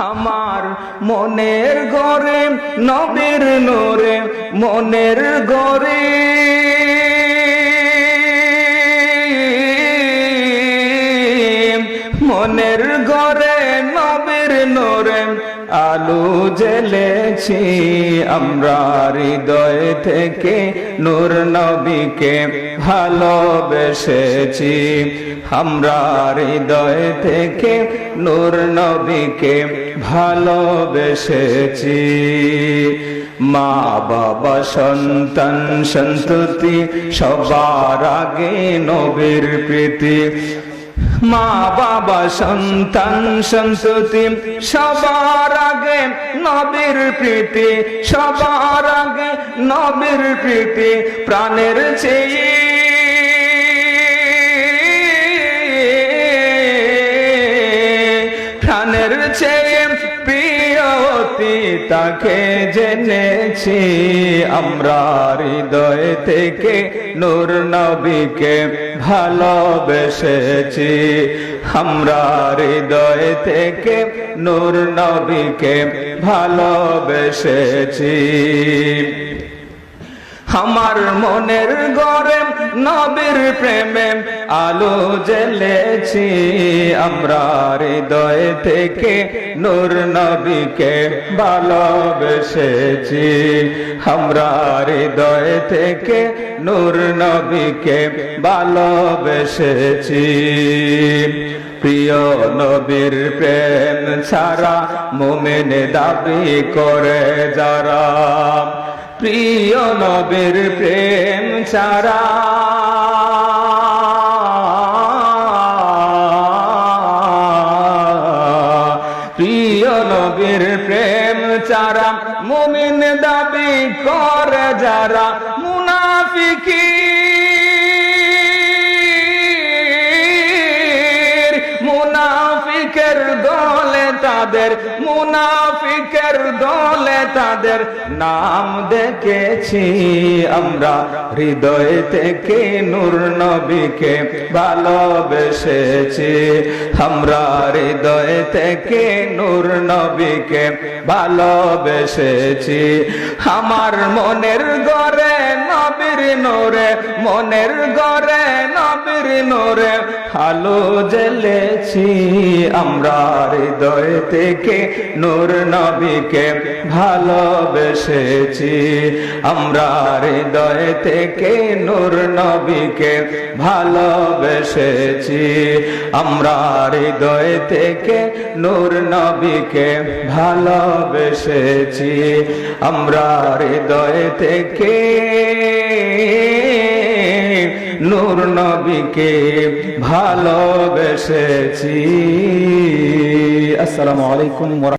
আমার মনের ঘরে নবীর নূরে, মনের ঘরে মনের ঘরে নবীর নূরে আলো জ্বেলেছি আমরা, হৃদয় থেকে নূর নবীকে ভালোবেসেছি আমরা, হৃদয় থেকে নূর নবীকে ভালোবেসেছি। মা বাবা সন্তান সন্ততি সবার আগে নবীর প্রীতি, মা বাবা সন্তান সন্ততি সবার আগে নবীর প্রীতি, সবার আগে নবীর প্রীতি প্রাণের চেয়ে প্রাণের চেয়ে প্রিয়তি তাকে জেনেছি আমরা, হৃদয় থেকে নূর নবীকে ভালোবেসেছি আমরা, হৃদয় থেকে নূর নবীকে ভালোবেসেছি। আমার মনের ঘরে নবীর প্রেমে আলো জ্বেলেছি আমরা, হৃদয় থেকে নূর নবীকে ভালোবেসেছি আমরা, হৃদয় থেকে নূর নবীকে ভালোবেসেছি। প্রিয় নবীর প্রেম ছাড়া মুমিন দাবি করে যারা, প্রিয় নবীর প্রেম ছাড়া প্রিয় নবীর প্রেম ছাড়া মুমিন দাবি করে যারা, মুনাফিকের দলে তাদের, মুনাফিকের দলে তাদের নাম দেখেছি আমরা, হৃদয় থেকে নূর নবীকে ভালোবেসেছি আমরা, হৃদয় থেকে নূর নবীকে ভালোবেসেছি। আমার মনের ঘরে নবীর নূরে, মনের ঘরে নবীর নূরে আলো জ্বেলেছি আমরা, হৃদয় থেকে নূর নবীকে ভালোবেসেছি আমরা, হৃদয় থেকে নূর নবীকে ভালোবেসেছি আমরা, হৃদয় থেকে নূর নবীকে ভালোবেসেছি আমরা, হৃদয় থেকে নূর নবীকে ভালোবেসেছি। আসসালামু আলাইকুম।